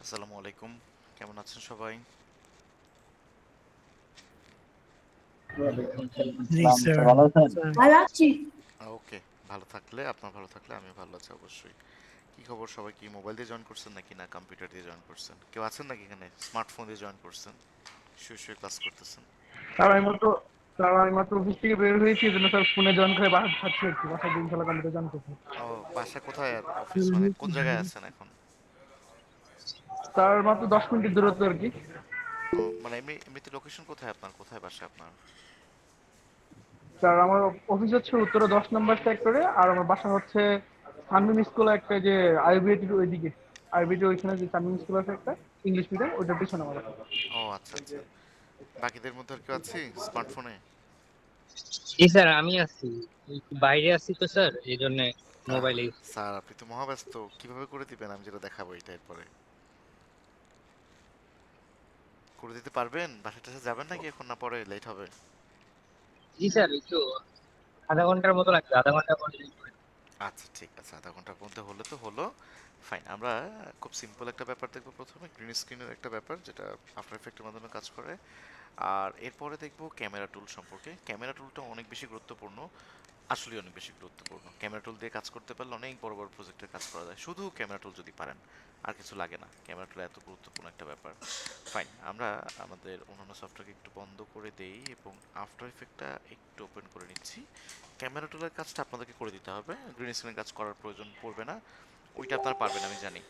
আসসালামু আলাইকুম। কেমন আছেন সবাই? ওয়ালাইকুম জি সালাম স্যার। স্যার, ভালো আছেন? স্যার ভালো আছি। ওকে, ভালো থাকলে আপনার ভালো থাকলে আমি ভালো আছি অবশ্যই। কি খবর সবাই? কি মোবাইল দিয়ে জয়েন করছেন নাকি না কম্পিউটার দিয়ে জয়েন করছেন? কেউ আছেন নাকি এখানে স্মার্টফোন দিয়ে জয়েন করছেন? শুয়ে শুয়ে ক্লাস করতেছেন? স্যার আমি মাত্র স্যার আমি মাত্র অফিস থেকে বের হয়েছি, এই জন্য স্যার ফোনে জয়েন করে বাসা থাকছি একটু, বাসায় দিন খেলা কম্পিউটার জয়েন করছি। ও, বাসা কোথায় আর অফিস মানে কোন জায়গায় আছেন এখন? স্যার মাত্র 10 মিনিটের দূরত্ব আর কি। ও মানে এমনিতে লোকেশন কোথায় আপনার? কোথায় বাসা আপনার? স্যার আমার অফিস হচ্ছে উত্তরা 10 নম্বর সেক্টরে, আর আমার বাসা হচ্ছে সানমিন স্কুল, একটা যে আইবিএটির ওইদিকে, আইবিএটির ওইখানে যে সানমিন স্কুল আছে একটা ইংলিশ মিডিয়াম, ওইটার পিছনে আমার বাসা। ও আচ্ছা আচ্ছা। বাকিদের মধ্যে আর কেউ আছে স্মার্টফোনে? জি স্যার, আমি আছি, একটু বাইরে আছি তো স্যার, এই জন্য আহ মোবাইলে। স্যার, আপনি তো মহাব্যস্ত, কিভাবে করে দিবেন? আমি যেটা দেখাবো এটা এরপরে করে দিতে পারবেন? বাসায় টাসায় যাবেন নাকি এখন, না পরে লেট হবে? জি স্যার, একটু আধা ঘন্টার মতো লাগবে, আধা ঘন্টা পরে join করে দেব। আচ্ছা ঠিক আছে, আধা ঘন্টার মধ্যে হলে তো হলো। ফাইন, আমরা খুব সিম্পল একটা ব্যাপার দেখবো। প্রথমে গ্রিন স্ক্রিনের একটা ব্যাপার যেটা আফটার এফেক্টের মাধ্যমে কাজ করে, আর এরপরে দেখবো ক্যামেরা টুল সম্পর্কে। ক্যামেরা টুলটা অনেক বেশি গুরুত্বপূর্ণ, আসলে অনেক বেশি গুরুত্বপূর্ণ। ক্যামেরা টুল দিয়ে কাজ করতে পারলে অনেক বড় বড় প্রজেক্টের কাজ করা যায়, শুধু ক্যামেরা টুল যদি পারেন, আর কিছু লাগে না। ক্যামেরা টুল এত গুরুত্বপূর্ণ একটা ব্যাপার। ফাইন, আমরা আমাদের অন্যান্য সফটওয়্যারকে একটু বন্ধ করে দেই এবং আফটার এফেক্টটা একটু ওপেন করে নিচ্ছি। ক্যামেরা টুলের কাজটা আপনাদেরকে করে দিতে হবে, গ্রিন স্ক্রিনের কাজ করার প্রয়োজন পড়বে না, ওইটা আপনারা পারবেন আমি জানি।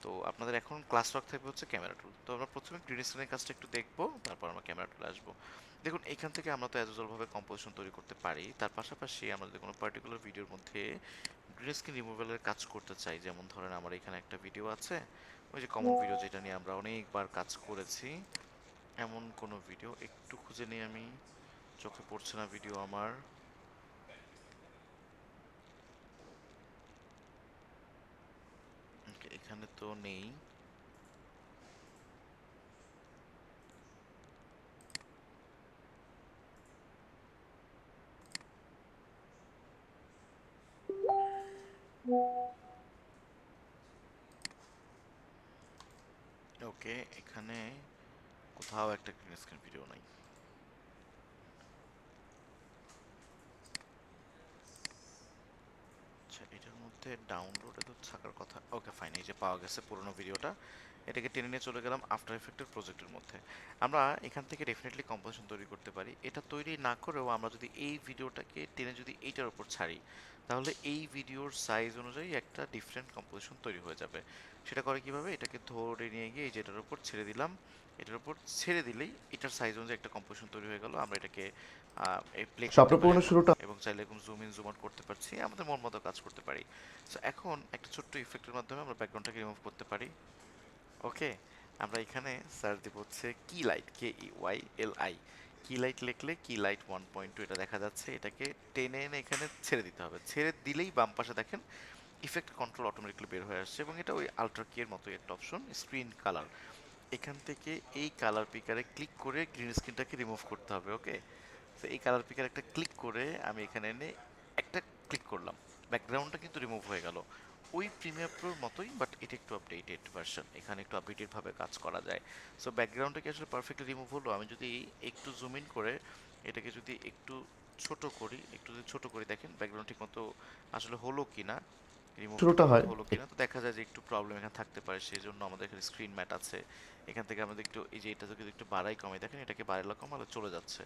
তো আপনাদের এখন ক্লাস ওয়ার্ক থাকবে হচ্ছে ক্যামেরা টুল। তো আমরা প্রথমে গ্রিন স্ক্রিনের কাজটা একটু দেখবো, তারপর আমরা ক্যামেরা টুলে আসবো। দেখুন, এখান থেকে আমরা তো অ্যাজ ইউজুয়াল ভাবে কম্পোজিশন তৈরি করতে পারি, তার পাশাপাশি আমরা যদি কোনো পার্টিকুলার ভিডিওর মধ্যে গ্রিন স্ক্রিন রিমুভালের কাজ করতে চাই, যেমন ধরেন আমার এখানে একটা ভিডিও আছে, ওই যে কমন ভিডিও যেটা নিয়ে আমরা অনেকবার কাজ করেছি, এমন কোনো ভিডিও একটু খুঁজে নিই আমি। চোখে পড়ছে না ভিডিও আমার। Okay, এখানে তো নেই। ওকে, এখানে কোথাও একটা গ্রিন স্ক্রিন ভিডিও নাই। আচ্ছা, এটার মধ্যে ডাউনলোডে তো থাকার কথা। ওকে ফাইন, এই যে পাওয়া গেছে পুরোনো ভিডিওটা। এটাকে টেনে নিয়ে চলে গেলাম আফটার এফেক্টের প্রজেক্টের মধ্যে। আমরা এখান থেকে ডেফিনেটলি কম্পোজিশন তৈরি করতে পারি। এটা তৈরি না করেও আমরা যদি এই ভিডিওটাকে টেনে যদি এইটার উপর ছাড়ি, তাহলে এই ভিডিওর সাইজ অনুযায়ী একটা ডিফারেন্ট কম্পোজিশন তৈরি হয়ে যাবে। সেটা করে কিভাবে? এটাকে ধরে নিয়ে গিয়ে এই যে এটার উপর ছেড়ে দিলাম, এটার উপর ছেড়ে দিলেই এটার সাইজ অনুযায়ী একটা কম্পোজিশন তৈরি হয়ে গেল। আমরা এটাকে প্লে করতে পারি স্বপ্নপূর্ণ এখন, শুরুটা। এবং চাইলে এরকম জুম ইন জুম আউট করতে পারছি, আমাদের মন মতো কাজ করতে পারি। সো এখন একটা ছোট্ট ইফেক্টের মাধ্যমে আমরা ব্যাকগ্রাউন্ডটাকে রিমুভ করতে পারি। ওকে, আমরা এখানে সার্চ দিব হচ্ছে কি লাইট, KEYLI। কি লাইট লিখলে কি লাইট 1.2 এটা দেখা যাচ্ছে। এটাকে টেনে এনে এখানে ছেড়ে দিতে হবে। ছেড়ে দিলেই বাম পাশে দেখেন ইফেক্ট কন্ট্রোল অটোমেটিক্যালি বের হয়ে আসছে, এবং এটা ওই আলট্রা কি এর মতোই একটা অপশন, স্ক্রিন কালার। এখান থেকে এই কালার পিকারে ক্লিক করে গ্রিন স্ক্রিনটাকে রিমুভ করতে হবে। ওকে, তো এই কালার পিকার একটা ক্লিক করে আমি এখানে এনে একটা ক্লিক করলাম, ব্যাকগ্রাউন্ডটা কিন্তু রিমুভ হয়ে গেল। ওই প্রিমিয়ার প্রোর মতোই, বাট এটা একটু আপডেটেড ভার্সন, এখানে একটু আপডেটেড ভাবে কাজ করা যায়। সো ব্যাকগ্রাউন্ডটা কি আসলে পারফেক্টলি রিমুভ হলো? আমি যদি একটু জুম ইন করে এটাকে যদি একটু ছোট করি, একটু যদি ছোট করি, দেখেন ব্যাকগ্রাউন্ড ঠিক মতো আসলে হলো কিনা, রিমুভটা শুরুটা ঠিক মতো হয় হলো কিনা। তো দেখা যায় যে একটু প্রবলেম এখানে থাকতে পারে, সেই জন্য আমাদের এখানে স্ক্রিন ম্যাট আছে। এখান থেকে আমাদের একটু এই যে এটা যদি একটু বাড়াই কমাই, দেখেন এটাকে বাড়ালে কমালে চলে যাচ্ছে।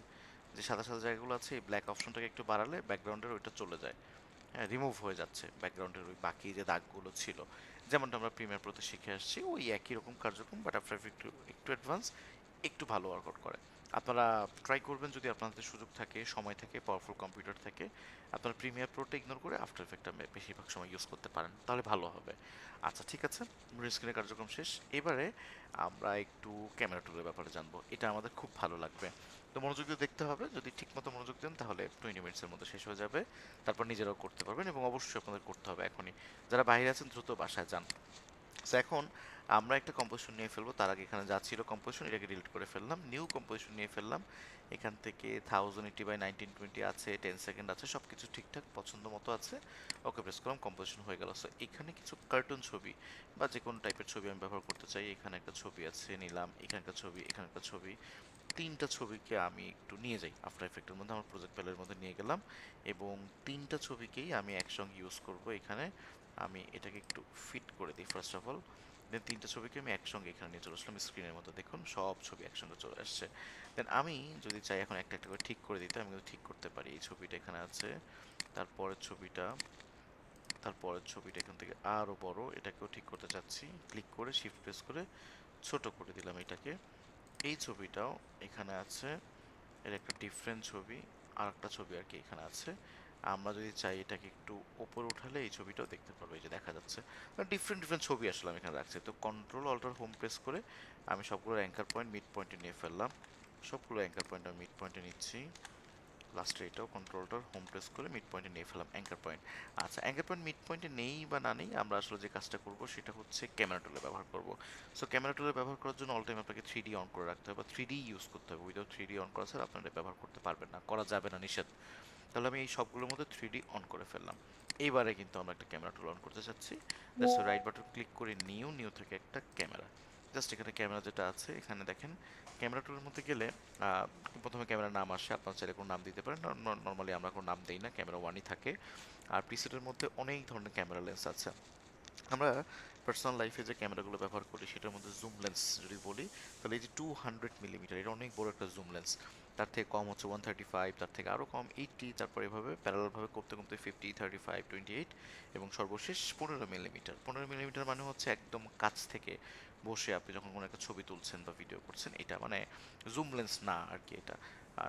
যে সাদা সাদা জায়গাগুলো আছে, এই ব্ল্যাক অপশনটাকে একটু বাড়ালে ব্যাকগ্রাউন্ডের ওইটা চলে যায়। হ্যাঁ, রিমুভ হয়ে যাচ্ছে ব্যাকগ্রাউন্ডের ওই বাকি যে দাগগুলো ছিল। যেমনটা আমরা প্রিমিয়ার প্রোতে শিখে আসছি, ওই একই রকম কার্যক্রম, বাট আফটার একটু একটু অ্যাডভান্স, একটু ভালো ওয়ার্কআউট করে। আপনারা ট্রাই করবেন, যদি আপনাদের সুযোগ থাকে, সময় থাকে, পাওয়ারফুল কম্পিউটার থাকে, আপনারা প্রিমিয়ার প্রোটা ইগনোর করে আফটার এফেক্টটা বেশিরভাগ সময় ইউজ করতে পারেন, তাহলে ভালো হবে। আচ্ছা ঠিক আছে, গ্রিন স্ক্রিনের কার্যক্রম শেষ। এবারে আমরা একটু ক্যামেরা টুলের ব্যাপারে জানবো, এটা আমাদের খুব ভালো লাগবে। তো মনোযোগ দিয়ে দেখতে হবে, যদি ঠিকমতো মনোযোগ দেন তাহলে 20 মিনিটসের মধ্যে শেষ হয়ে যাবে। তারপর নিজেরাও করতে পারবেন, এবং অবশ্যই আপনাদের করতে হবে এখনই। যারা বাইরে আছেন দ্রুত বাসায় যান। সো এখন আমরা একটা কম্পোজিশন নিয়ে ফেলবো, তার আগে এখানে যা ছিল কম্পোজিশন এটাকে ডিলিট করে ফেললাম, নিউ কম্পোজিশন নিয়ে ফেললাম। এখান থেকে 1080 বাই 1920 আছে, 10 সেকেন্ড আছে, সব কিছু ঠিকঠাক পছন্দ মতো আছে। ওকে প্রেস করলাম, কম্পোজিশন হয়ে গেল। সো এখানে কিছু কার্টুন ছবি বা যে কোনো টাইপের ছবি আমি ব্যবহার করতে চাই, এখানে একটা ছবি আছে নিলাম, এখানে একটা ছবি, এখানে একটা ছবি, তিনটা ছবিকে আমি একটু নিয়ে যাই আফটার এফেক্টের মধ্যে, আমার প্রজেক্ট প্যালের মধ্যে নিয়ে গেলাম, এবং তিনটা ছবিকেই আমি একসঙ্গে ইউজ করব এখানে। আমি এটাকে একটু ফিট করে দিই ফার্স্ট অফ অল, দেন তিনটা ছবিকে আমি একসঙ্গে এখানে নিয়ে চলে আসলাম স্ক্রিনের মতো, দেখুন সব ছবি একসঙ্গে চলে আসছে। দেন আমি যদি চাই এখন একটা একটা করে ঠিক করে দিতে, আমি কিন্তু ঠিক করতে পারি। এই ছবিটা এখানে আছে, তারপরের ছবিটা, তারপরের ছবিটা এখান থেকে আরও বড়, এটাকেও ঠিক করতে চাচ্ছি, ক্লিক করে শিফট প্রেস করে ছোট করে দিলাম এটাকে। এই ছবিটাও এখানে আছে, এর একটা ডিফারেন্ট ছবি, আর একটা ছবি আর কি এখানে আছে। আমরা যদি চাই এটাকে একটু উপরে উঠালে এই ছবিটাও দেখতে পারবো, এই যে দেখা যাচ্ছে। ডিফারেন্ট ডিফারেন্ট ছবি আসলে আমি এখানে রাখছি। তো কন্ট্রোল অল্টার হোম প্রেস করে আমি সবগুলো অ্যাঙ্কার পয়েন্ট মিড পয়েন্টে নিয়ে ফেললাম, সবগুলো অ্যাঙ্কার পয়েন্ট আমি মিড পয়েন্টে নিচ্ছি। লাস্টে এটাও কন্ট্রোলটার হোম প্রেস করে মিড পয়েন্টে নিয়ে ফেলাম অ্যাঙ্কার পয়েন্ট। আচ্ছা, অ্যাঙ্কার পয়েন্ট মিড পয়েন্টে নেই বা না নেই, আমরা আসলে যে কাজটা করব সেটা হচ্ছে ক্যামেরা টুলে ব্যবহার করব। সো ক্যামেরা টুলে ব্যবহার করার জন্য অল টাইম আপনাকে 3D অন করে রাখতে হবে বা 3D ইউজ করতে হবে। উইদাউট 3D অন করা ছাড়া আপনারা ব্যবহার করতে পারবেন না, করা যাবে না, নিষেধ। তাহলে আমি এই সবগুলোর মধ্যে 3D অন করে ফেললাম। এইবারে কিন্তু আমরা একটা ক্যামেরা টুল অন করতে চাচ্ছি। জাস্ট রাইট বাটন ক্লিক করে নিউ, নিউ থেকে একটা ক্যামেরা, জাস্ট এখানে ক্যামেরা যেটা আছে এখানে দেখেন, ক্যামেরা টুলের মধ্যে গেলে প্রথমে ক্যামেরার নাম আসে, আপনার চাইলে কোনো নাম দিতে পারেন। নর্মালি আমরা কোনো নাম দেই না, ক্যামেরা ওয়ানই থাকে। আর প্রিসেটের মধ্যে অনেক ধরনের ক্যামেরা লেন্স আছে। আমরা পার্সোনাল লাইফে যে ক্যামেরাগুলো ব্যবহার করি সেটার মধ্যে জুম লেন্স যদি বলি, তাহলে এই যে 200 মিলিমিটার, এটা অনেক বড় একটা জুম লেন্স। তার থেকে কম হচ্ছে 135, তার থেকে আরও কম 80, তারপর এভাবে প্যারালালভাবে করতে করতে 50, 35, 28, এবং সর্বশেষ 15 মিলিমিটার। 15 মিলিমিটার মানে হচ্ছে একদম কাছ থেকে বসে আপনি যখন কোনো একটা ছবি তুলছেন বা ভিডিও করছেন, এটা মানে জুম লেন্স না আর কি। এটা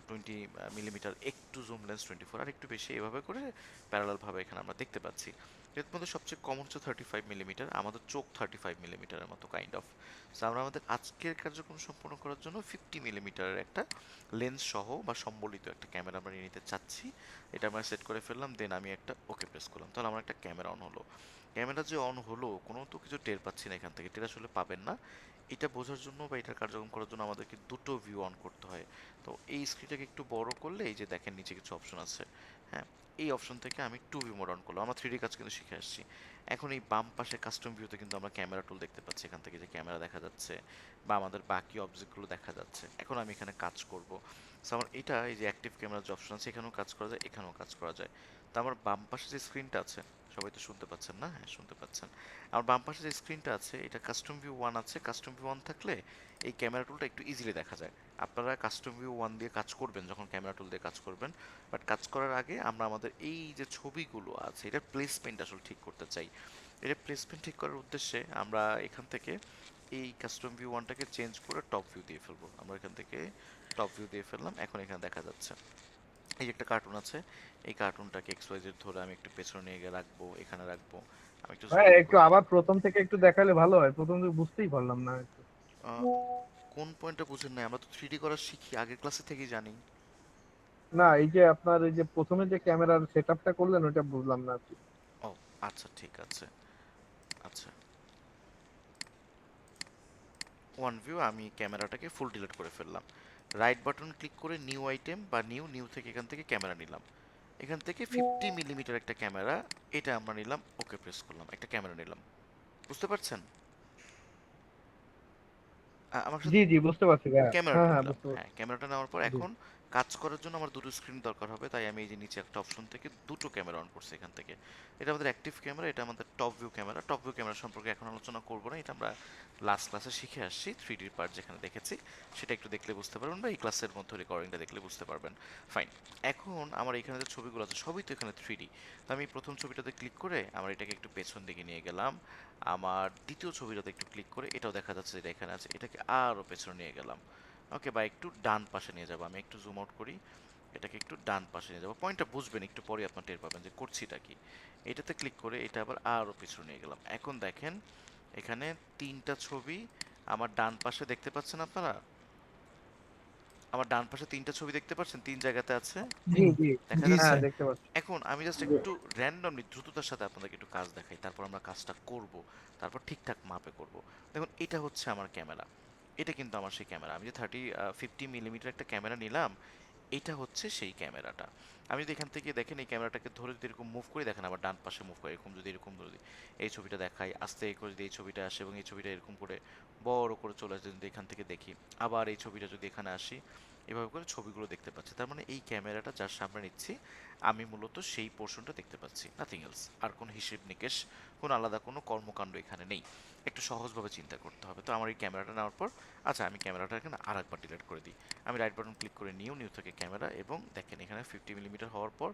20 মিলিমিটার একটু জুম লেন্স, 24 আর একটু বেশি, এভাবে করে প্যারালালভাবে এখানে আমরা দেখতে পাচ্ছি। এর মধ্যে সবচেয়ে কমন হচ্ছে 35 মিলিমিটার, আমাদের চোখ 35 মিলিমিটারের মতো কাইন্ড অফ। সো আমরা আমাদের আজকের কার্যক্রম সম্পন্ন করার জন্য 50 মিলিমিটারের একটা লেন্স সহ বা সম্বলিত একটা ক্যামেরা আমরা নিয়ে নিতে চাচ্ছি। এটা আমরা সেট করে ফেললাম, দেন আমি একটা ওকে প্রেস করলাম, তাহলে আমার একটা ক্যামেরা অন হলো। ক্যামেরা যে অন হলো, কোনো তো কিছু টের পাচ্ছি না এখান থেকে, টের আসলে পাবেন না। এটা বোঝার জন্য বা এটার কার্যক্রম করার জন্য আমাদেরকে দুটো ভিউ অন করতে হয়। তো এই স্ক্রিনটাকে একটু বড় করলে এই যে দেখেন নিচে কিছু অপশন আছে, হ্যাঁ, এই অপশন থেকে আমি 2 ভিউ মোড অন করলাম। আমরা 3D কাজ কিন্তু শিখে আসছি। এখন এই বাম পাশে কাস্টম ভিউতে কিন্তু আমরা ক্যামেরা টুল দেখতে পাচ্ছি, এখান থেকে যে ক্যামেরা দেখা যাচ্ছে বা আমাদের বাকি অবজেক্টগুলো দেখা যাচ্ছে। এখন আমি এখানে কাজ করব। সো আমার এটা, এই যে অ্যাক্টিভ ক্যামেরা যে অপশন আছে, এখানেও কাজ করা যায়, এখানেও কাজ করা যায়। তো আমার বাম পাশে যে স্ক্রিনটা আছে, সবাই তো শুনতে পাচ্ছেন না? হ্যাঁ, শুনতে পাচ্ছেন। আমার বাম পাশে যে স্ক্রিনটা আছে এটা কাস্টম ভিউ 1 আছে। কাস্টম ভিউ 1 থাকলে এই ক্যামেরা টুলটা একটু ইজিলি দেখা যায়। আপনারা কাস্টম ভিউ 1 দিয়ে কাজ করবেন যখন ক্যামেরা টুল দিয়ে কাজ করবেন, বাট কাজ করার আগে আমরা আমাদের এই যে ছবিগুলো আছে এটার প্লেসমেন্ট আসলে ঠিক করতে চাই। এটা প্লেসমেন্ট ঠিক করার উদ্দেশ্যে আমরা এখান থেকে এই কাস্টম ভিউ 1টাকে চেঞ্জ করে টপ ভিউ দিয়ে ফেলবো। আমরা এখান থেকে টপ ভিউ দিয়ে ফেললাম, এখন এখানে দেখা যাচ্ছে এই যে একটা কার্টুন আছে, এই কার্টুনটাকে এক্স ওয়াই জেড ধরে আমি একটু পেছনে নিয়ে গিয়ে রাখবো, এখানে রাখবো। আমি একটু জুম হ্যাঁ, আউট একটু করি। আবার প্রথম থেকে একটু দেখালে ভালো হয়, প্রথম থেকে বুঝতেই পারলাম না একটু। আহ, কোন পয়েন্টটা বুঝেন নাই? আমরা তো 3D করা শিখি, আগের ক্লাসে থেকেই জানি। না, এই যে আপনার এই যে প্রথমে যে ক্যামেরার সেট আপটা করলেন ওইটা বুঝলাম না আর কি। ও আচ্ছা, ঠিক আছে। আচ্ছা, ওয়ান ভিউ, আমি ক্যামেরাটাকে ফুল ডিলিট করে ফেললাম। রাইট বাটন ক্লিক করে নিউ আইটেম বা নিউ, নিউ থেকে এখান থেকে ক্যামেরা নিলাম। এখান থেকে 50 মিলিমিটার একটা ক্যামেরা, এটা আমরা নিলাম, ওকে প্রেস করলাম, একটা ক্যামেরা নিলাম। বুঝতে পারছেন? আমার সাথে জি জি, বুঝতে পারছি ভাইয়া। হ্যাঁ ক্যামেরাটা হ্যাঁ, নিলাম, বুঝতে হ্যাঁ, পারছি। ক্যামেরাটা নেওয়ার পর জি। এখন কাজ করার জন্য আমার দুটো স্ক্রিন দরকার হবে, তাই আমি এই যে নিচে একটা অপশন থেকে দুটো ক্যামেরা অন করছি এখান থেকে। এটা আমাদের অ্যাক্টিভ ক্যামেরা, এটা আমাদের top view camera. Top view camera সম্পর্কে এখন আলোচনা করবো না, এটা আমরা লাস্ট ক্লাসে শিখে আসছি। 3Dর পার্ট যেখানে দেখেছি সেটা একটু দেখলে বুঝতে পারবেন, বা এই ক্লাসের মধ্যে রেকর্ডিংটা দেখলে বুঝতে পারবেন। ফাইন। এখন আমার এখানে যে ছবিগুলো আছে সবই তো এখানে 3D। তো আমি প্রথম ছবিটাতে ক্লিক করে আমার এটাকে একটু পেছন দিকে নিয়ে গেলাম। আমার দ্বিতীয় ছবিটাতে একটু ক্লিক করে, এটাও দেখা যাচ্ছে যেটা এখানে আছে, এটাকে আরও পেছনে নিয়ে গেলাম। ওকে, বা একটু ডান পাশে নিয়ে যাবো, আমি একটু জুম আউট করি, এটাকে একটু ডান পাশে নিয়ে যাবো। পয়েন্টটা বুঝবেন একটু পরে, আপনার টের পাবেন যে করছিটা কি। এটাতে ক্লিক করে এটা আবার আরও পিছনে নিয়ে গেলাম। এখন দেখেন এখানে তিনটা ছবি আমার ডান পাশে দেখতে পাচ্ছেন আপনারা? আমার ডান পাশে 3টা ছবি দেখতে পাচ্ছেন, 3 জায়গাতে আছে, জি জি। দেখা জি যাচ্ছে? হ্যাঁ দেখতে পাচ্ছি। এখন আমি জাস্ট একটু র্যান্ডমলি দ্রুততার সাথে আপনাদেরকে একটু কাজ দেখাই, তারপর আমরা কাজটা করব, তারপর ঠিকঠাক মাপে করব। দেখুন এটা হচ্ছে আমার ক্যামেরা, এটা কিন্তু আমার সেই ক্যামেরা। আমি যে 50 মিলিমিটার একটা ক্যামেরা নিলাম, এটা হচ্ছে সেই ক্যামেরাটা। আমি যদি এখান থেকে দেখেন এই ক্যামেরাটাকে ধরে যদি এরকম মুভ করে দেখেন, আবার ডান পাশে মুভ করে এরকম যদি এরকম যদি এই ছবিটা দেখাই আস্তে করে, যদি এই ছবিটা আসে এবং এই ছবিটা এরকম করে বড় করে চলে আসে, যদি এখান থেকে দেখি, আবার এই ছবিটা যদি এখানে আসি, এভাবে করে ছবিগুলো দেখতে পাচ্ছি। তার মানে এই ক্যামেরাটা যার সামনে নিচ্ছি আমি মূলত সেই পোর্শনটা দেখতে পাচ্ছি, নাথিং এলস। আর কোনো হিসেব নিকেশ, কোনো আলাদা কোনো কর্মকাণ্ড এখানে নেই। একটু সহজভাবে চিন্তা করতে হবে। তো আমার এই ক্যামেরাটা নেওয়ার পর, আচ্ছা আমি ক্যামেরাটা এখানে আর একবার ডিলিট করে দিই। আমি রাইট বাটন ক্লিক করে নিউ থেকে ক্যামেরা, এবং দেখেন এখানে 50 মিলিমিটার হওয়ার পর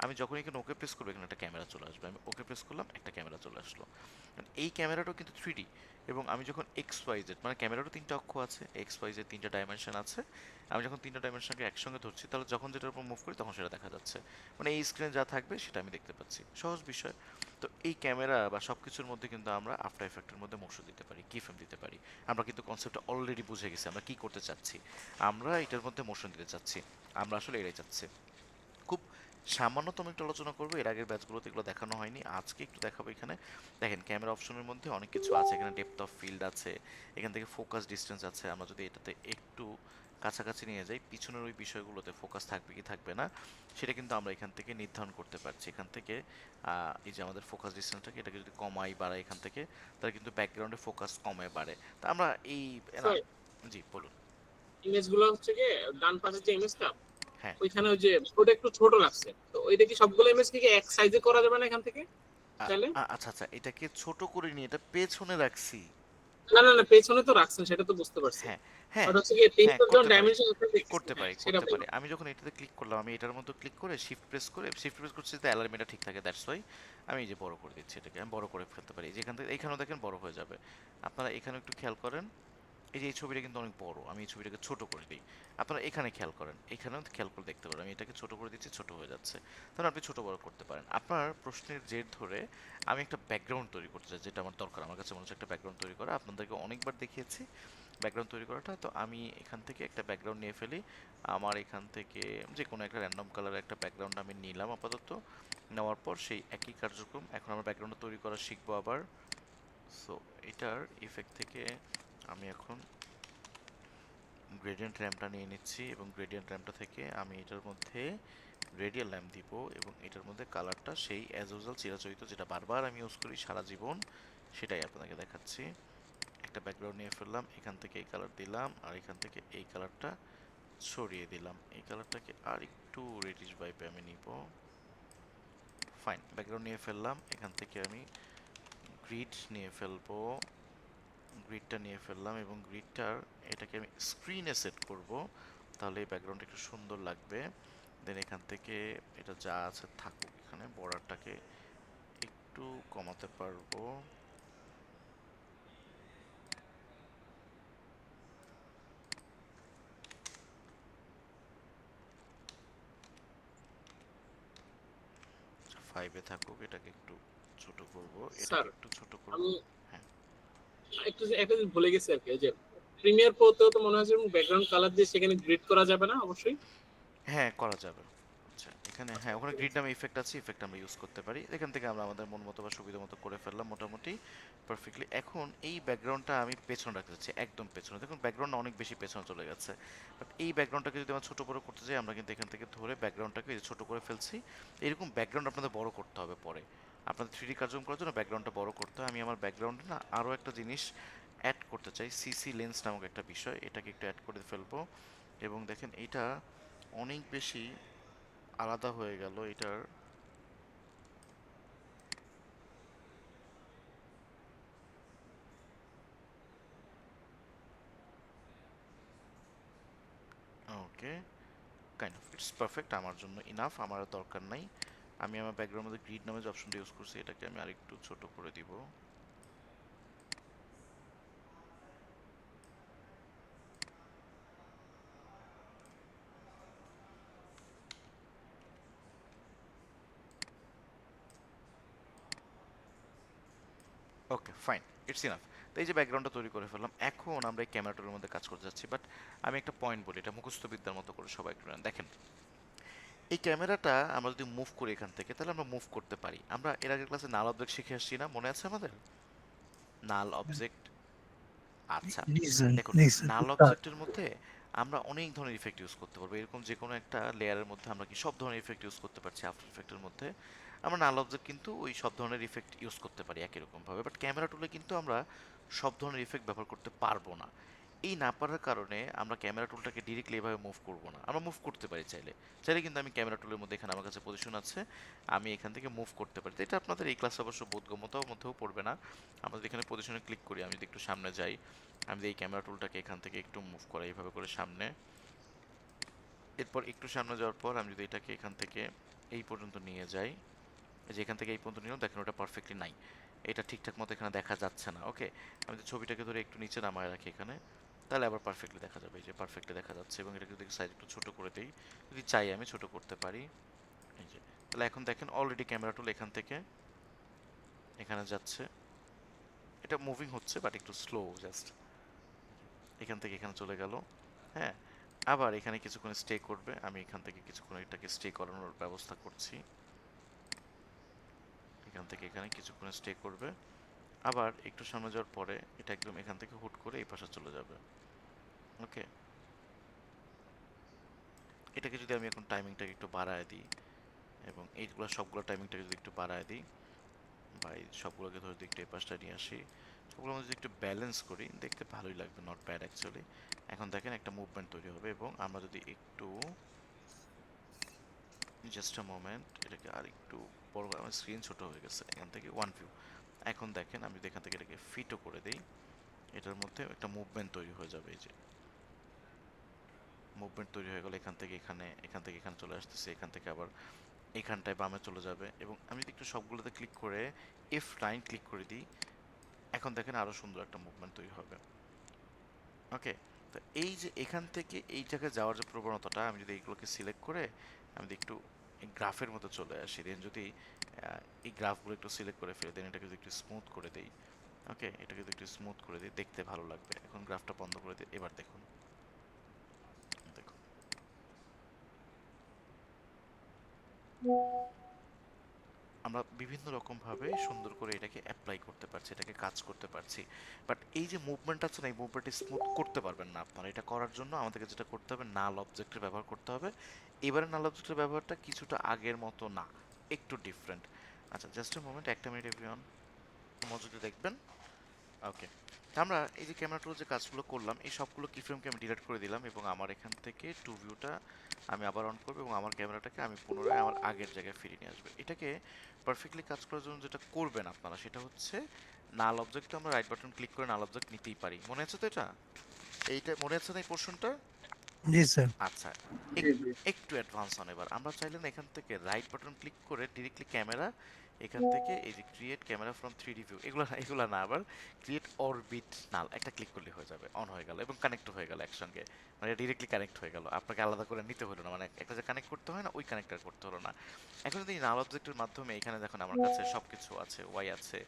আমি যখন এখানে ওকে প্রেস করবো এখানে একটা ক্যামেরা চলে আসবে। আমি ওকে প্রেস করলাম, একটা ক্যামেরা চলে আসলো। এই ক্যামেরাটাও কিন্তু 3D, এবং আমি যখন এক্স ওয়াই জেড, মানে ক্যামেরারও 3টা অক্ষ আছে, এক্স ওয়াই জেড 3টা ডাইমেনশন আছে। আমি যখন 3টা ডাইমেনশনকে একসঙ্গে ধরছি, তাহলে যখন যেটার উপর মুভ করি তখন সেটা দেখা যাচ্ছে। মানে এই স্ক্রিনে যা থাকবে সেটা আমি দেখতে পাচ্ছি, সহজ বিষয়। তো এই ক্যামেরা বা সব কিছুর মধ্যে কিন্তু আমরা আফটার এফেক্টের মধ্যে মোশন দিতে পারি, কি ফ্রেম দিতে পারি। আমরা কিন্তু কনসেপ্টটা অলরেডি বুঝে গেছি আমরা কি করতে চাচ্ছি। আমরা এটার মধ্যে মোশন দিতে চাচ্ছি, আমরা আসলে এটাই চাচ্ছি। খুব সামান্যতম একটু আলোচনা করবো, এর আগের ব্যাচগুলোতে এগুলো দেখানো হয়নি, আজকে একটু দেখাবো। এখানে দেখেন ক্যামেরা অপশনের মধ্যে অনেক কিছু আছে, এখানে ডেপথ অফ ফিল্ড আছে, এখান থেকে ফোকাস ডিস্টেন্স আছে। আমরা যদি এটাতে একটু কাছাকাছি নিয়ে যাই, পিছনের ওই বিষয়গুলোতে ফোকাস থাকবে কি থাকবে না সেটা কিন্তু আমরা এখান থেকে নির্ধারণ করতে পারছি। এখান থেকে এই যে আমাদের ফোকাস ডিস্টেন্সটাকে, এটাকে যদি কমাই বাড়াই এখান থেকে, তাহলে কিন্তু ব্যাকগ্রাউন্ডে ফোকাস কমে বাড়ে। তা আমরা এই না, স্যার, জি বলুন। ইমেজ গুলো হচ্ছে কি ডান পাশের যে ইমেজটা, হ্যাঁ, ওইখানে ওই যে ওটা একটু ছোট লাগছে, তো ওইটা কি সবগুলো ইমেজ কি এক সাইজে করা যাবে না এখান থেকে চাইলে? আচ্ছা আচ্ছা, এটাকে ছোট করে নিয়ে এটা পেছনে রাখছি। না না না, পেছনে তো রাখছেন, সেটা তো বুঝতে পারছি। হ্যাঁ, হ্যাঁ, বাট হচ্ছে কি হ্যাঁ, পেছনের যখন করতে পারি, ডাইমেনশন দেখতেছি, করতে হ্যাঁ পারি, সেটা করতে পারি। বলুন। আমি যখন এটাতে ক্লিক করলাম, আমি এটার মধ্যে ক্লিক করে শিফট প্রেস করছি যাতে অ্যালাইনমেন্টটা ঠিক থাকে, দ্যাটস ওয়াই আমি এই যে বড় করে দিচ্ছি এটাকে। আমি বড় করে ফেলতে পারি, যেখান থেকে এইখানেও দেখেন বড় হয়ে যাবে। আপনারা এখানে একটু খেয়াল করেন, এই যে এই ছবিটা কিন্তু অনেক বড়, আমি এই ছবিটাকে ছোট করে দিই। আপনারা এখানে খেয়াল করেন, এখানেও খেয়াল করে দেখতে পারেন, আমি এটাকে ছোট করে দিচ্ছি, ছোট হয়ে যাচ্ছে। তাহলে আপনি ছোট বড় করতে পারেন। আপনার প্রশ্নের জের ধরে আমি একটা ব্যাকগ্রাউন্ড তৈরি করতে চাই, যেটা আমার দরকার। আমার কাছে মনে হচ্ছে একটা ব্যাকগ্রাউন্ড তৈরি করা, আপনাদেরকে অনেকবার দেখিয়েছি ব্যাকগ্রাউন্ড তৈরি করাটা। তো আমি এখান থেকে একটা ব্যাকগ্রাউন্ড নিয়ে ফেলি। আমার এখান থেকে যে কোনো একটা র্যান্ডম কালারের একটা ব্যাকগ্রাউন্ড আমি নিলাম আপাতত। নেওয়ার পর সেই একই কার্যক্রম এখন আমরা ব্যাকগ্রাউন্ড তৈরি করা শিখবো আবার। সো এটার ইফেক্ট থেকে আমি এখন গ্রেডিয়েন্ট র্যাম্পটা নিয়ে নিচ্ছি, এবং গ্রেডিয়েন্ট র্যাম্পটা থেকে আমি এটার মধ্যে রেডিয়াল ল্যাম্প দিব, এবং এটার মধ্যে কালারটা সেই অ্যাজ ইউজুয়াল চিরাচরিত যেটা বারবার আমি ইউজ করি সারা জীবন, সেটাই আপনাকে দেখাচ্ছি। একটা ব্যাকগ্রাউন্ড নিয়ে ফেললাম, এখান থেকে এই কালার দিলাম, আর এখান থেকে এই কালারটা ছড়িয়ে দিলাম। এই কালারটাকে আর একটু রেডিশ ভাইপে আমি নিব। ফাইন, ব্যাকগ্রাউন্ড নিয়ে ফেললাম, এখান থেকে আমি গ্রিড নিয়ে ফেলবো, গ্রিডটা নিয়ে ফেললাম, এবং গ্রিডটার এটাকে আমি স্ক্রিনে সেট করব, তাহলে এই ব্যাকগ্রাউন্ডটা একটু সুন্দর লাগবে। দেন এখান থেকে এটা যা আছে থাকুক, এখানে বর্ডারটাকে একটু কমাতে পারবো। ফাইভে থাকুক, এটাকে একটু ছোট করব, এটাকে স্যার, একটু ছোট করব। আমি হ্যাঁ, একটা জিনিস ভুলে গেছি আর কি, ওই যে প্রিমিয়ার প্রোতেও তো মনে হয় যে ব্যাকগ্রাউন্ড কালার দিয়ে সেখানে গ্রিড করা যাবে না অবশ্যই? হ্যাঁ করা যাবে। আচ্ছা এখানে, হ্যাঁ ওখানে গ্রিড নামে ইফেক্ট আছে, ইফেক্ট আমরা ইউজ করতে পারি। এখান থেকে আমরা আমাদের মন মতো বা সুবিধা মতো করে ফেললাম মোটামুটি পারফেক্টলি। এখন এই ব্যাকগ্রাউন্ডটা আমি পেছনে রাখতে চাচ্ছি, একদম পেছনে। দেখুন ব্যাকগ্রাউন্ড অনেক বেশি পেছনে চলে গেছে, বাট এই ব্যাকগ্রাউন্ডটাকে যদি আমরা ছোট বড় করতে চাই, আমরা কিন্তু এখান থেকে ধরে ব্যাকগ্রাউন্ডটাকে ছোট করে ফেলছি। এরকম ব্যাকগ্রাউন্ড আপনাদের বড় করতে হবে পরে, আপনাদের 3D কার্যক্রম করার জন্য ব্যাকগ্রাউন্ডটা বড় করতে হয়। আমি আমার ব্যাকগ্রাউন্ডে না আরও একটা জিনিস অ্যাড করতে চাই, সিসি লেন্স নামক একটা বিষয়, এটাকে একটু অ্যাড করে ফেলবো। এবং দেখেন এইটা অনেক বেশি আলাদা হয়ে গেল এটার। ওকে, কাইন্ড অফ ইটস পারফেক্ট, আমার জন্য ইনাফ, আমার আর দরকার নাই। আমি আমার ব্যাকগ্রাউন্ড মধ্যে গ্রিড নামে যে অপশনটা ইউজ করছি, এটাকে আমি আরেকটু ছোট করে দিব। Okay fine, it's enough. তো এই যে ব্যাকগ্রাউন্ডটা তৈরি করে ফেললাম, এখন আমরা এই ক্যামেরা টুলের মধ্যে কাজ করতে যাচ্ছি। বাট আমি একটা পয়েন্ট বলি, এটা মুখস্থ বিদ্যার মতো করে সবাই একটু দেখেন। এই ক্যামেরাটা আমরা যদি মুভ করি এখান থেকে, তাহলে আমরা মুভ করতে পারি। আমরা এর আগের ক্লাসে নাল অবজেক্ট শিখে আসছি না, মনে আছে আমাদের? নাল অবজেক্ট। আচ্ছা, জি স্যার, দেখুন, জি স্যার। নাল অবজেক্টের মধ্যে আমরা অনেক ধরনের ইফেক্ট ইউজ করতে পারবো। এরকম যে কোনো একটা লেয়ারের মধ্যে আমরা কি সব ধরনের ইফেক্ট ইউজ করতে পারছি? আফটার ইফেক্টের মধ্যে আমরা নাল অবজেক্ট কিন্তু ওই সব ধরনের ইফেক্ট ইউজ করতে পারি একই রকম ভাবে। বাট ক্যামেরা টুলে কিন্তু আমরা সব ধরনের ইফেক্ট ব্যবহার করতে পারবো না। এই না পারার কারণে আমরা ক্যামেরা টুলটাকে ডিরেক্টলি এভাবে মুভ করবো না। আমরা মুভ করতে পারি চাইলে। চাইলে কিন্তু আমি ক্যামেরা টুলের মধ্যে এখানে আমার কাছে পজিশন আছে, আমি এখান থেকে মুভ করতে পারি। তো এটা আপনাদের এই ক্লাসে অবশ্য বোধগম্যতার মধ্যেও পড়বে না। আমরা যদি এখানে পজিশনে ক্লিক করি, আমি যদি একটু সামনে যাই, আমি যদি এই ক্যামেরা টুলটাকে এখান থেকে একটু মুভ করাই এইভাবে করে সামনে, এরপর একটু সামনে যাওয়ার পর আমি যদি এটাকে এখান থেকে এই পর্যন্ত নিয়ে যাই, এই যে এখান থেকে এই পর্যন্ত নিলাম, দেখেন ওটা পারফেক্টলি নাই, এটা ঠিকঠাক মতো এখানে দেখা যাচ্ছে না। ওকে, আমি যদি ছবিটাকে ধরে একটু নিচে নামায় রাখি এখানে, তাহলে আবার পারফেক্টলি দেখা যাবে। এই যে পারফেক্টলি দেখা যাচ্ছে। এবং এটাকে যদি সাইজ একটু ছোট করে দিই, যদি চাই আমি ছোট করতে পারি। এই যে, তাহলে এখন দেখেন অলরেডি ক্যামেরা টুল এখান থেকে এখানে যাচ্ছে, এটা মুভিং হচ্ছে বাট একটু স্লো, জাস্ট এখান থেকে এখানে চলে গেল। হ্যাঁ, আবার এখানে কিছুক্ষণ স্টে করবে, আমি এখান থেকে কিছুক্ষণ এটাকে স্টে করানোর ব্যবস্থা করছি। এখান থেকে এখানে কিছুক্ষণ স্টে করবে, আবার একটু সামনে যাওয়ার পরে এটা একদম এখান থেকে হুট করে এই পাশে চলে যাবে। ওকে, এটাকে যদি আমি এখন টাইমিংটাকে একটু বাড়ায় দিই, এবং এইগুলো সবগুলো টাইমিংটাকে যদি একটু বাড়ায় দিই, বা এই সবগুলোকে ধরে দিই একটু এই পাশটা নিয়ে আসি, সবগুলো যদি একটু ব্যালেন্স করি, দেখতে ভালোই লাগবে, নট ব্যাড অ্যাকচুয়ালি। এখন দেখেন একটা মুভমেন্ট তৈরি হবে। এবং আমরা যদি একটু, জাস্ট আ মোমেন্ট, এটাকে আর একটু বড়, আমার স্ক্রিন ছোট হয়ে গেছে, এখান থেকে ওয়ান ভিউ। এখন দেখেন আমি যদি এখান থেকে এটাকে ফিটও করে দিই, এটার মধ্যে একটা মুভমেন্ট তৈরি হয়ে যাবে। এই যে মুভমেন্ট তৈরি হয়ে গেল, এখান থেকে এখানে, এখান থেকে এখানে চলে আসতেছে, এখান থেকে আবার এখানটায় বামে চলে যাবে। এবং আমি যদি একটু সবগুলোতে ক্লিক করে F9 ক্লিক করে দিই, এখন দেখেন আরো সুন্দর একটা মুভমেন্ট তৈরি হবে। ওকে, তো এই যে এখান থেকে এই জায়গায় যাওয়ার যে প্রবণতাটা, আমি যদি এইগুলোকে সিলেক্ট করে আমি যদি একটু গ্রাফের মতো চলে আসি, দেন যদি এই গ্রাফগুলো একটু সিলেক্ট করে ফেলি, দেন এটাকে যদি একটু স্মুথ করে দেই, ওকে, এটাকে যদি একটু স্মুথ করে দিই, দেখতে ভালো লাগবে। এখন গ্রাফটা বন্ধ করে দিই, এবার দেখুন, দেখুন আমরা বিভিন্ন রকম ভাবে সুন্দর করে এটাকে অ্যাপ্লাই করতে পারছি, এটাকে কাজ করতে পারছি। বাট এই যে মুভমেন্ট আছে না, এই মুভমেন্টটা স্মুথ করতে পারবেন না আপনারা। এটা করার জন্য আমাদেরকে যেটা করতে হবে, নাল অবজেক্টের ব্যবহার করতে হবে। এবারে নাল অবজেক্টের ব্যবহারটা কিছুটা আগের মতো না, একটু ডিফারেন্ট। আচ্ছা, জাস্ট এ মোমেন্ট, একটা মিনিট এভরিওয়ান, মনোযোগ দেখবেন। ওকে, আমরা এই যে ক্যামেরা টুল যে কাজগুলো করলাম, এই সবগুলো কিফ্রেমকে আমি ডিলিট করে দিলাম, এবং আমার এখান থেকে টু ভিউটা আমি আবার অন করবো, এবং আমার ক্যামেরাটাকে আমি পুনরায় আমার আগের জায়গায় ফিরিয়ে নিয়ে আসবো। এটাকে পারফেক্টলি কাজ করার জন্য যেটা করবেন আপনারা, সেটা হচ্ছে নাল অবজেক্টটা আমরা রাইট বাটন ক্লিক করে নাল অবজেক্ট নিতেই পারি। মনে আছে তো এটা? এইটা মনে আছে না এই পোর্শনটা? জি স্যার। আচ্ছা, জি জি। একটু অ্যাডভান্স হন এবার। আমরা চাইলে না এখান থেকে রাইট বাটন ক্লিক করে ডিরেক্টলি ক্যামেরা, এখান থেকে এই যে create camera from 3D view, এগুলো না, আবার ক্রিয়েট অরবিট নাল একটা ক্লিক করলে হয়ে যাবে, অন হয়ে গেল এবং কানেক্ট হয়ে গেল একসঙ্গে। মানে ডিরেক্টলি কানেক্ট হয়ে গেল, আপনাকে আলাদা করে নিতে হলো না, মানে একটা যে কানেক্ট করতে হয় না, ওই কানেক্টর করতে হলো না। এখন যদি নাল অবজেক্টের মাধ্যমে এখানে দেখুন আমার কাছে সবকিছু আছে, ওয়াই আছে,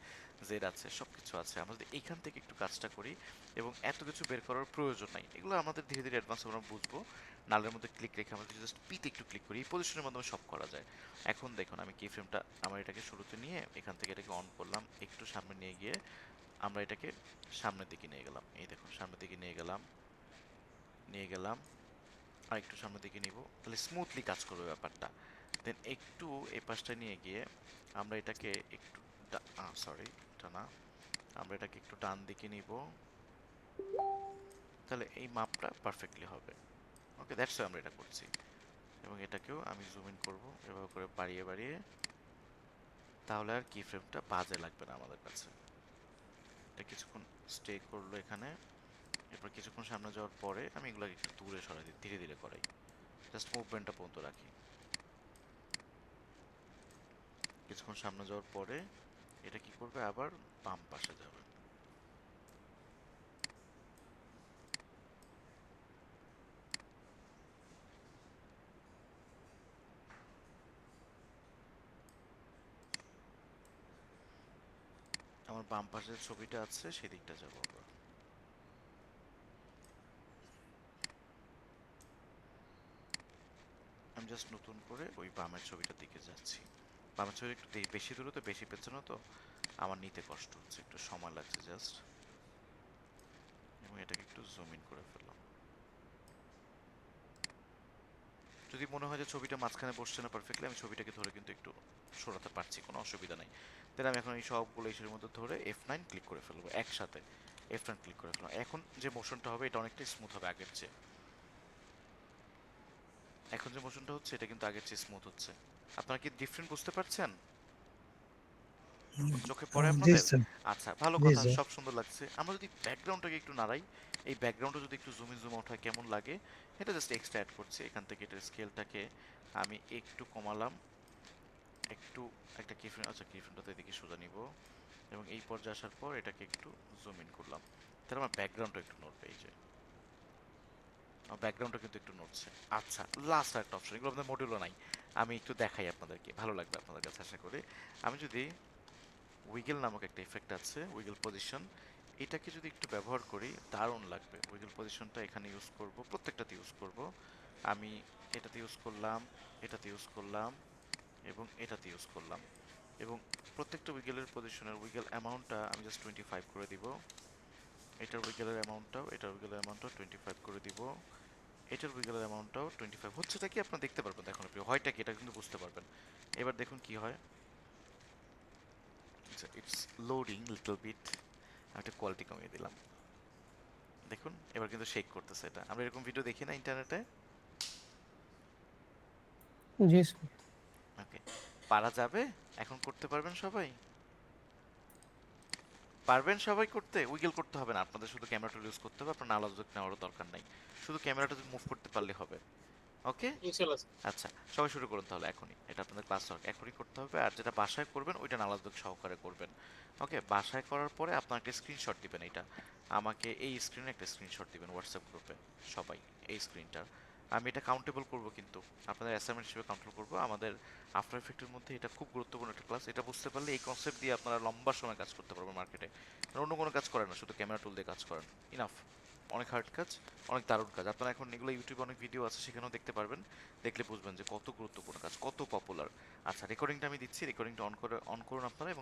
জেড আছে, সবকিছু আছে। আমরা যদি এইখান থেকে একটু কাজটা করি, এবং এত কিছু বের করার প্রয়োজন নাই, এগুলো আমাদের ধীরে ধীরে অ্যাডভান্স আমরা বুঝবো। নালের মধ্যে ক্লিক রেখে আমরা যদি জাস্ট পিতে একটু ক্লিক করি, এই পজিশনের মাধ্যমে সব করা যায়। এখন দেখুন আমি কি ফ্রেমটা আমার এটাকে শুরুতে নিয়ে এখান থেকে এটাকে অন করলাম, একটু সামনে নিয়ে গিয়ে আমরা এটাকে সামনের দিকে নিয়ে গেলাম। এই দেখুন সামনের দিকে নিয়ে গেলাম, নিয়ে গেলাম, আর একটু সামনের দিকে নিব, তাহলে স্মুথলি কাজ করবে ব্যাপারটা। দেন একটু এই পাশটা নিয়ে গিয়ে আমরা এটাকে একটু, সরি এটা না, আমরা এটাকে একটু ডান দিকে নিব, তাহলে এই মাপটা পারফেক্টলি হবে। ওকে, দ্যাটস ওয়াই আমরা এটা করছি। এবং এটাকেও আমি জুম ইন করবো এভাবে করে বাড়িয়ে বাড়িয়ে, তাহলে আর কি ফ্রেমটা বাজে লাগবে না আমাদের কাছে। এটা কিছুক্ষণ স্টে করলো এখানে, এরপর কিছুক্ষণ সামনে যাওয়ার পরে আমি এগুলো একটু দূরে সরাই দিই, ধীরে ধীরে করাই, জাস্ট মুভমেন্টটা পর্যন্ত রাখি। কিছুক্ষণ সামনে যাওয়ার পরে এটা কি করবে, আবার বাম পাশে যাবে। আমার বাম পাশে যে ছবিটা আছে সেদিকটা যাবো আমরা। আমি জাস্ট নতুন করে ওই বামের ছবিটার দিকে যাচ্ছি। বামের ছবি একটু বেশি দূরে তো, বেশি পেছনে তো আমার নিতে কষ্ট হচ্ছে, একটু সময় লাগছে জাস্ট। এবং এটাকে একটু জুম ইন করে ফেললাম। যদি মনে হয় যে ছবিটা মাঝখানে বসছে না পারফেক্টলি, আমি ছবিটাকে ধরে কিন্তু একটু সরাতে পারছি, কোনো অসুবিধা নাই। তাহলে আমি এখন এই সবগুলো ইসের মধ্যে ধরে F9 ক্লিক করে ফেলবো একসাথে। F9 ক্লিক করে ফেললাম। এখন যে মোশনটা হবে এটা অনেকটাই স্মুথ হবে আগের চেয়ে। এখন যে মোশনটা হচ্ছে এটা কিন্তু আগের চেয়ে স্মুথ হচ্ছে। আপনারা কি ডিফারেন্ট বুঝতে পারছেন? চোখে পড়ে জি আপনাদের? স্যার, আচ্ছা, ভালো জি কথা, স্যার। সব সুন্দর লাগছে। আমরা যদি ব্যাকগ্রাউন্ডটাকে একটু নাড়াই, এই ব্যাকগ্রাউন্ডটা যদি একটু জুম ইন জুম আউট হয় কেমন লাগে, এটা জাস্ট এক্সট্রা অ্যাড করছি। এখান থেকে এটার স্কেলটাকে আমি একটু কমালাম, একটু একটা কিফ্রেম, আচ্ছা কিফ্রেমটা তো এদিকে সোজা নিব, এবং এই পর্যায়ে আসার পর এটাকে একটু জুম ইন করলাম। তাহলে আমার ব্যাকগ্রাউন্ডটা একটু নড়বে, এই যে আমার ব্যাকগ্রাউন্ডটা কিন্তু একটু নড়ছে। আচ্ছা, লাস্ট একটা অপশন, এগুলো আপনাদের মডিউলও নাই, আমি একটু দেখাই আপনাদেরকে, ভালো লাগবে আপনাদের কাছে আশা করি। আমি যদি উইগেল নামক একটা ইফেক্ট আছে, উইগেল পজিশন, এটাকে যদি একটু ব্যবহার করি দারুণ লাগবে। উইগেল পজিশনটা এখানে ইউজ করব, প্রত্যেকটাতে ইউজ করব। আমি এটাতে ইউজ করলাম, এটাতে ইউজ করলাম, এবং এটাতে ইউজ করলাম। এবং প্রত্যেকটা উইগেলের পজিশনের উইগেল অ্যামাউন্টটা আমি জাস্ট 25 করে দিব। এটার উইগেলের অ্যামাউন্টটাও, এটার উইগেলের অ্যামাউন্টটাও 25 করে দিব। এটার উইগেলের অ্যামাউন্টটাও 25। হচ্ছেটা কি আপনারা দেখতে পারবেন, দেখুন আপনি হয়টা কি এটা কিন্তু বুঝতে পারবেন। এবার দেখুন কি হয়। It's loading little bit. আমি একটা কোয়ালিটি কমিয়ে দিলাম, দেখুন এবার কিন্তু শেক করতেছে। এটা আমরা এরকম ভিডিও দেখি না ইন্টারনেটে? জি স্যার। ওকে, পারা যাবে? এখন করতে পারবেন সবাই? পারবেন সবাই করতে? উইগেল করতে হবে না আপনাদের, শুধু ক্যামেরাটা ইউজ করতে হবে, আপনার নালা যোগ নেওয়ারও দরকার নাই, শুধু ক্যামেরাটা মুভ করতে পারলে হবে। ওকে, ইনশাআল্লাহ স্যার। আচ্ছা সবাই শুরু করুন তাহলে এখনই। এটা আপনাদের ক্লাস ওয়ার্ক এখনই করতে হবে, আর যেটা বাসায় করবেন ওইটা নালা যোগ সহকারে করবেন। ওকে, বাসায় করার পরে আপনার একটা স্ক্রিনশট দিবেন, এটা আমাকে এই স্ক্রিনে একটা স্ক্রিনশট দিবেন হোয়াটসঅ্যাপ গ্রুপে সবাই, এই স্ক্রিনটার। আমি এটা কাউন্টেবল করব, কিন্তু আপনাদের অ্যাসাইনমেন্ট হিসেবে কাউন্টেবল করব। আমাদের আফটার এফেক্টের মধ্যে এটা খুব গুরুত্বপূর্ণ একটা ক্লাস, এটা বুঝতে পারলে এই কনসেপ্ট দিয়ে আপনারা লম্বা সময় কাজ করতে পারবেন মার্কেটে। অন্য কোনো কাজ করেন না, শুধু ক্যামেরা টুল দিয়ে কাজ করেন, ইনাফ। অনেক হার্ড কাজ, অনেক দারুণ কাজ। আপনারা এখন এগুলো ইউটিউবে অনেক ভিডিও আছে, সেখানেও দেখতে পারবেন, দেখলে বুঝবেন যে কত গুরুত্বপূর্ণ কাজ, কত পপুলার। আচ্ছা, রেকর্ডিংটা আমি দিচ্ছি, রেকর্ডিংটা অন করুন আপনারা। এবং